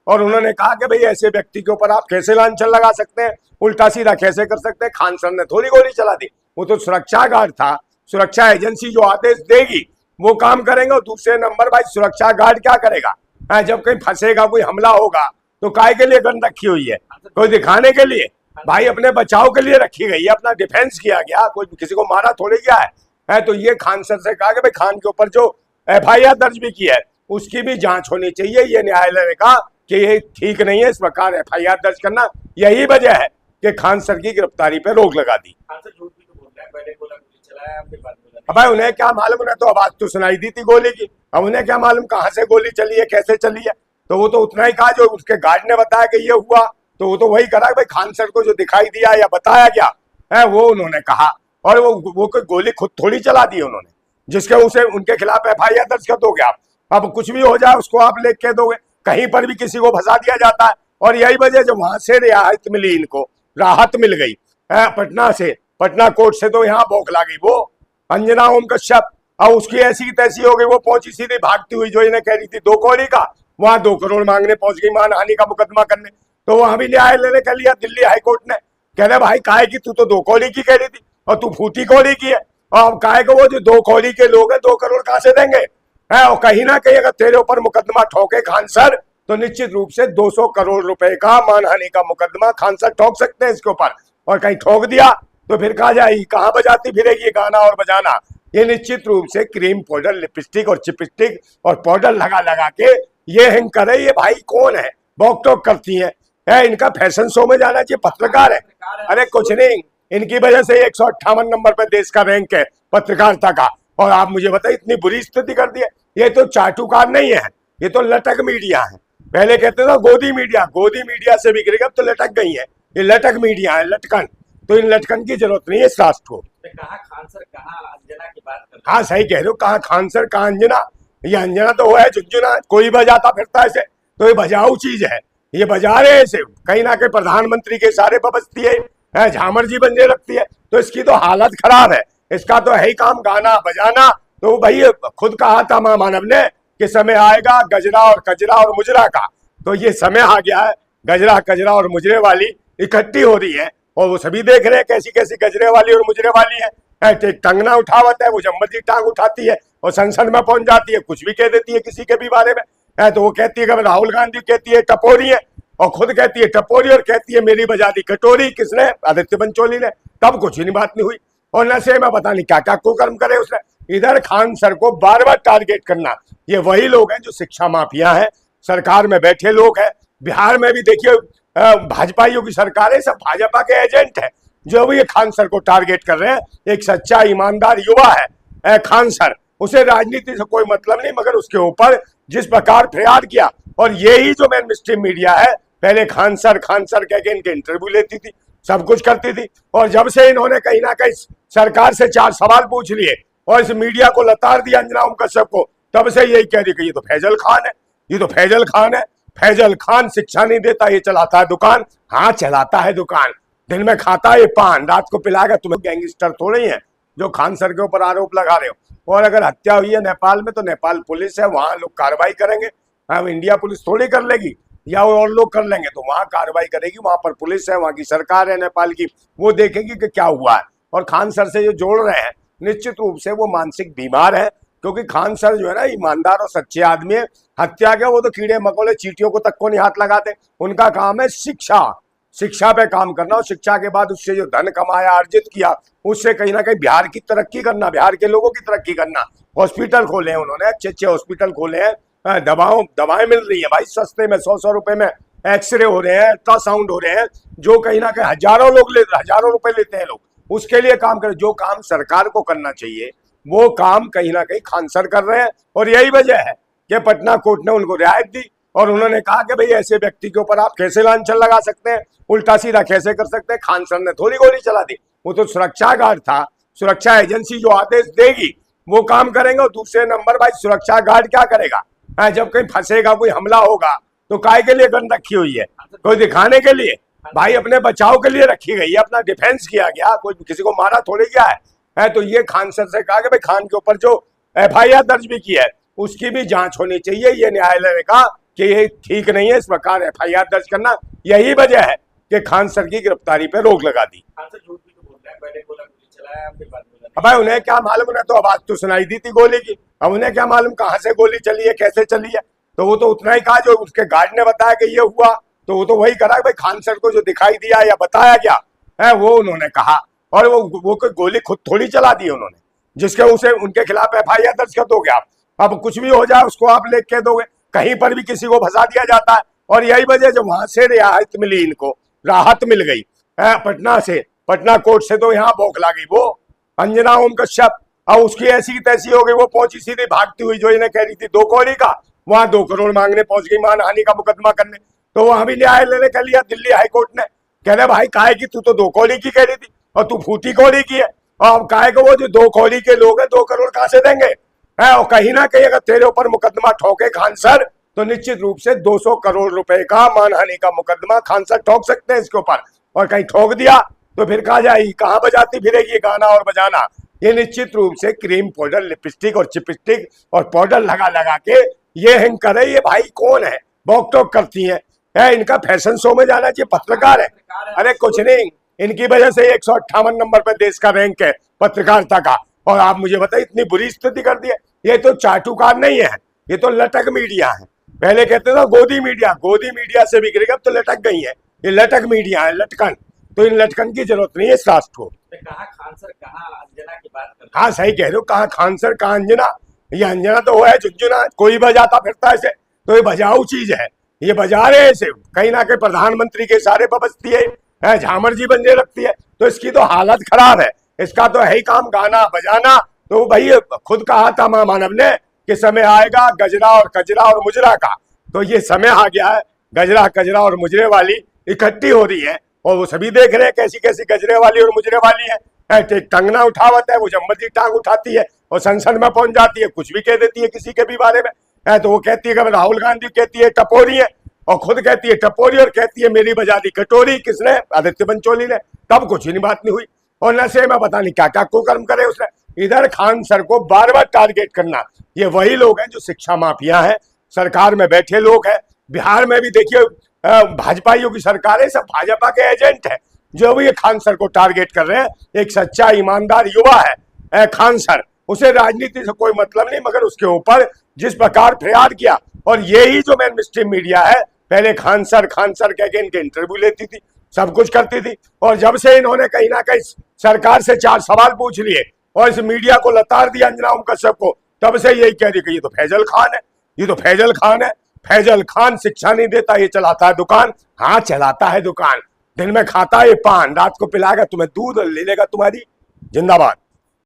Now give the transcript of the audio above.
और उन्होंने कहा कि भाई ऐसे व्यक्ति के ऊपर आप कैसे लांछन लगा सकते हैं, उल्टा सीधा कैसे कर सकते हैं। खान सर ने थोड़ी गोली चला दी, वो तो सुरक्षा गार्ड था। सुरक्षा एजेंसी जो आदेश देगी वो काम करेंगे। और दूसरे नंबर भाई सुरक्षा गार्ड क्या करेगा? जब कहीं फंसेगा, कोई हमला होगा तो काय के लिए गन रखी हुई है? कोई दिखाने के लिए? भाई अपने बचाव के लिए रखी गई है, अपना डिफेंस किया गया, कोई किसी को मारा थोड़ी गया है। तो ये खान सर से कहा कि भाई खान के ऊपर जो FIR दर्ज भी की है उसकी भी जांच होनी चाहिए। ये न्यायालय ने कहा कि ये ठीक नहीं है इस प्रकार FIR दर्ज करना। यही वजह है कि खान सर की गिरफ्तारी पर रोक लगा दी। अब भाई उन्हें क्या मालूम, उन्हें तो आवाज तो सुनाई दी थी गोली की। अब उन्हें क्या मालूम कहाँ से गोली चली है, कैसे चली है। तो वो तो उतना ही कहा जो उसके गार्ड ने बताया कि ये हुआ, तो वो तो वही करा भाई खान सर को जो दिखाई दिया या बताया गया है वो उन्होंने कहा। और वो कोई गोली खुद थोड़ी चला दी उन्होंने, जिसके उसे उनके खिलाफ FIR दर्ज कर दोगे आप। अब कुछ भी हो जाए उसको आप लिख के दोगे, कहीं पर भी किसी को फंसा दिया जाता है। और यही वजह जब वहां से रियायत मिली, इनको राहत मिल गई पटना से, पटना कोर्ट से, तो यहाँ बौखला गई वो अंजना ओम कश्यप। और उसकी ऐसी तैसी हो गई, वो पहुंची सीधे भागती हुई जो इन्हें कह रही थी 2 करोड़ का, वहां 2 करोड़ मांगने पहुंच गई, मानहानि का मुकदमा करने। तो वहां भी न्यायालय ने कह लिया, दिल्ली हाईकोर्ट ने, कह रहे भाई काहे की तू तो 2 करोड़ की कह रही थी और तू फूटी कौड़ी की है। और काहे को वो जो 2 करोड़ के लोग हैं 2 करोड़ कहां से देंगे? और कहीं ना कहीं अगर तेरे ऊपर मुकदमा ठोके खान सर, तो निश्चित रूप से 200 करोड़ रुपए का मानहानि का मुकदमा खान सर ठोक सकते हैं इसके ऊपर। और कहीं ठोक दिया तो फिर कहा जाएगी, कहां बजाती फिरेगी गाना और बजाना। ये निश्चित रूप से क्रीम पाउडर, लिपस्टिक और चिपस्टिक और पाउडर लगा लगा के ये हिंग करे। ये भाई कौन है, बॉक टॉक करती है, इनका फैशन शो में जाना चाहिए, पत्रकार है। अरे कुछ नहीं, इनकी वजह से 158 नंबर पर देश का रैंक है पत्रकारिता का। और आप मुझे बताइए इतनी बुरी स्थिति कर दी है। ये तो चाटुकार नहीं है, ये तो लटक मीडिया है। पहले कहते थे गोदी मीडिया, गोदी मीडिया से बिगड़ गई, अब तो लटक गई है। ये लटक मीडिया है, लटकन। तो इन लटकन की जरूरत नहीं है इस राष्ट्र को। कहा खान सर, कहा अंजना की बात कर। हाँ सही कह रहे हो, कहा खान सर, कहा अंजना। ये अंजना तो वो है झुंझुना, कोई बजाता फिरता है इसे, तो ये बजाऊ चीज है। ये बजा रहे हैं इसे, कहीं ना कहीं प्रधानमंत्री के सारे पर बजती है, झामर जी बनने लगती है। तो इसकी तो हालत खराब है। इसका तो है ही काम गाना बजाना। तो भाई खुद कहा था मां मानव ने कि समय आएगा गजरा और कजरा और मुजरा का। तो ये समय आ गया है, गजरा कजरा और मुजरे वाली इकट्ठी हो रही है। और वो सभी देख रहे हैं कैसी कैसी गजरे वाली और मुजरे वाली है। टंगना उठावत है, वो जब मर्जी टांग उठाती है और संसद में पहुंच जाती है, कुछ भी कह देती है किसी के भी बारे में। तो वो कहती है कि राहुल गांधी कहती है टपोरी है, और खुद कहती है टपोरी, और कहती है मेरी बजा दी कटोरी। किसने? आदित्य पंचोली ने। तब कुछ ही बात नहीं हुई। और नशे में पता नहीं क्या क्या कुकर्म करे उसने। इधर खान सर को बार बार टारगेट करना, ये वही लोग हैं जो शिक्षा माफिया है, सरकार में बैठे लोग हैं। बिहार में भी देखिए भाजपाइयों की सरकार है, सब भाजपा के एजेंट है जो भी ये खान सर को टारगेट कर रहे हैं। एक सच्चा ईमानदार युवा है खान सर, उसे राजनीति से कोई मतलब नहीं, मगर उसके ऊपर जिस प्रकार प्रयास किया। और यही जो मेन स्ट्रीम मीडिया है, पहले खान सर कह के इनके इंटरव्यू लेती थी, सब कुछ करती थी। और जब से इन्होंने कहीं ना कहीं सरकार से 4 सवाल पूछ लिए और इस मीडिया को लताड़ दिया अंजना ओम कश्यप को, तब से यही कह रही कि ये तो फैजल खान है, ये तो फैजल खान है। फैजल खान शिक्षा नहीं देता, ये चलाता है दुकान। हाँ चलाता है दुकान, दिन में खाता है पान, रात को पिलाएगा। तुम्हें गैंगस्टर थोड़े ही है जो खान सर के ऊपर आरोप लगा रहे हो। और अगर हत्या हुई है नेपाल में, तो नेपाल पुलिस है, वहां लोग कार्रवाई करेंगे। हम इंडिया पुलिस थोड़ी कर लेगी, या और लोग कर लेंगे, तो वहां कार्रवाई करेगी। वहां पर पुलिस है, वहां की सरकार है नेपाल की, वो देखेगी कि क्या हुआ है। और खान सर से जो जोड़ रहे हैं, निश्चित रूप से वो मानसिक बीमार है, क्योंकि खान सर जो है ना ईमानदार और सच्चे आदमी है। हत्या के वो तो कीड़े मकोड़े चींटियों को तक को नहीं हाथ लगाते। उनका काम है शिक्षा पे काम करना, और शिक्षा के बाद उससे जो धन कमाया, अर्जित किया, उससे कहीं ना कहीं बिहार की तरक्की करना, बिहार के लोगों की तरक्की करना। हॉस्पिटल खोले हैं उन्होंने, अच्छे अच्छे हॉस्पिटल खोले हैं। दवाएं मिल रही है भाई सस्ते में, 100 रुपए में एक्सरे हो रहे हैं, अल्ट्रासाउंड हो रहे हैं, जो कहीं ना कहीं हजारों रुपए लेते हैं लोग। उसके लिए काम करें, जो काम सरकार को करना चाहिए वो काम कहीं ना कहीं खान सर कर रहे हैं। और यही वजह है कि पटना कोर्ट ने उनको रियायत दी। और उन्होंने कहा कि भाई ऐसे व्यक्ति के ऊपर आप कैसे लांछन लगा सकते हैं, उल्टा सीधा कैसे कर सकते हैं। खान सर ने थोड़ी गोली चला दी, वो तो सुरक्षा गार्ड था। सुरक्षा एजेंसी जो आदेश देगी वो काम करेंगे। और दूसरे नंबर भाई सुरक्षा गार्ड क्या करेगा? जब कहीं फंसेगा, कोई हमला होगा, तो काय के लिए गन रखी हुई है? कोई दिखाने के लिए? भाई अपने बचाव के लिए रखी गई है, अपना डिफेंस किया गया, कोई किसी को मारा थोड़ी गया है। तो ये खान सर से कहा कि भाई खान के ऊपर जो FIR दर्ज भी की है उसकी भी जांच होनी चाहिए। ये न्यायालय ने कहा कि ये ठीक नहीं है, इस प्रकार FIR दर्ज करना। यही वजह है कि खान सर की गिरफ्तारी पे रोक लगा दी। खान सर झूठ भी तो बोल रहे हैं, पहले बोला गोली चलाया, फिर बाद बोला अब भाई उन्हें क्या मालूम, उन्हें तो आवाज तो सुनाई दी थी गोली की। अब उन्हें क्या मालूम कहाँ से गोली चली है, कैसे चली है। तो वो तो उतना ही कहा जो उसके गार्ड ने बताया कि ये हुआ, तो वो तो वही करा भाई खान सर को जो दिखाई दिया या बताया गया है वो उन्होंने कहा। और वो कोई गोली खुद थोड़ी चला दी उन्होंने, जिसके उसे उनके खिलाफ FIR दर्ज कर दोगे आप। अब कुछ भी हो जाए उसको आप लिख के दोगे, कहीं पर भी किसी को फंसा दिया जाता है। और यही वजह जब वहां से रियायत मिली, इनको राहत मिल गई पटना से, पटना कोर्ट से, तो यहाँ बौखला गई वो अंजना ओम कश्यप। और उसकी ऐसी की तैसी हो गई, वो पहुंची सीधे भागती हुई, जो इन्हें कह रही थी 2 करोड़ का, वहां 2 करोड़ मांगने पहुंच गई, मानहानि का मुकदमा करने। तो वहां भी न्यायालय ने कर लिया, दिल्ली हाईकोर्ट ने। कह रहे भाई काहे की तू तो 2 करोड़ की कह रही थी और तू फूटी कौड़ी की है, और काहे को वो जो 2 करोड़ के लोग हैं 2 करोड़ कहां से देंगे है। और कहीं ना कहीं अगर तेरे ऊपर मुकदमा ठोके खान सर, तो निश्चित रूप से 200 करोड़ रुपए का मानहानि का मुकदमा खान सर ठोक सकते हैं इसके ऊपर। और कहीं ठोक दिया तो फिर कहा जाएगी, कहां बजाती फिरेगी ये गाना और बजाना। ये निश्चित रूप से क्रीम पाउडर, लिपस्टिक और चिपस्टिक और पाउडर लगा लगा के ये हैंग करे। ये भाई कौन है, बॉक टॉक करती है इनका फैशन शो में जाना चाहिए, पत्रकार है। अरे कुछ नहीं, इनकी वजह से 158 नंबर पर देश का रैंक है पत्रकारिता का। और आप मुझे बताइए इतनी बुरी स्थिति कर दी है। ये तो चाटुकार नहीं है, ये तो लटक मीडिया है। पहले कहते थे गोदी मीडिया, गोदी मीडिया से बिगड़ी, अब तो लटक गई है। ये लटक मीडिया है, लटकन। तो इन लटकन की जरूरत नहीं है इस राष्ट्र को। कहा खान सर कहा अंजना की बात कर रहे हाँ सही कह रहे हो, कहा खान सर कहा अंजना। ये अंजना तो वो है झुंझुना, कोई बजाता फिरता ऐसे, तो ये बजाऊ चीज है। ये बजा रहे हैं इसे, कहीं ना कहीं प्रधानमंत्री के सारे बबसती है, झामर जी बनने लगती है। तो इसकी तो हालत खराब है, इसका तो है ही काम गाना बजाना। तो भाई खुद कहा था मां मानव ने कि समय आएगा गजरा और कजरा और मुजरा का। तो ये समय आ गया है, गजरा कजरा और मुजरे वाली इकट्ठी हो रही है। और वो सभी देख रहे हैं कैसी कैसी गजरे वाली और मुजरे वाली है। टंगना उठावत है, वो जब मर्जी टांग उठाती है और संसद में पहुंच जाती है, कुछ भी कह देती है किसी के भी बारे में। तो वो कहती है कि राहुल गांधी कहती है टपोरी है, और खुद कहती है टपोरी, और कहती है मेरी बजा दी कटोरी। किसने? आदित्य पंचोली ने। तब कुछ ही नहीं बात नहीं हुई। और नशे में पता नहीं क्या क्या कुकर्म करे उसने। इधर खान सर को बार बार टारगेट करना, ये वही लोग हैं जो शिक्षा माफिया हैं, सरकार में बैठे लोग हैं। बिहार में भी देखिए भाजपाइयों की सरकार है, सब भाजपा के एजेंट है जो भी ये खान सर को टारगेट कर रहे हैं। एक सच्चा ईमानदार युवा है खान सर, उसे राजनीति से कोई मतलब नहीं, मगर उसके ऊपर जिस प्रकार प्रयार किया। और यही जो मेन स्ट्रीम मीडिया है, पहले खान सर कह के इनके इंटरव्यू लेती थी, सब कुछ करती थी। और जब से इन्होंने कहीं ना कहीं सरकार से 4 सवाल पूछ लिए और इस मीडिया को लताड़ दिया अंजना ओम कश्यप को, तब से यही कह रही कि ये तो फैजल खान है, ये तो फैजल खान है। फैजल खान शिक्षा नहीं देता, ये चलाता है दुकान। हाँ चलाता है दुकान, दिन में खाता है ये पान, रात को पिलाएगा तुम्हें दूध और ले लेगा तुम्हारी। जिंदाबाद।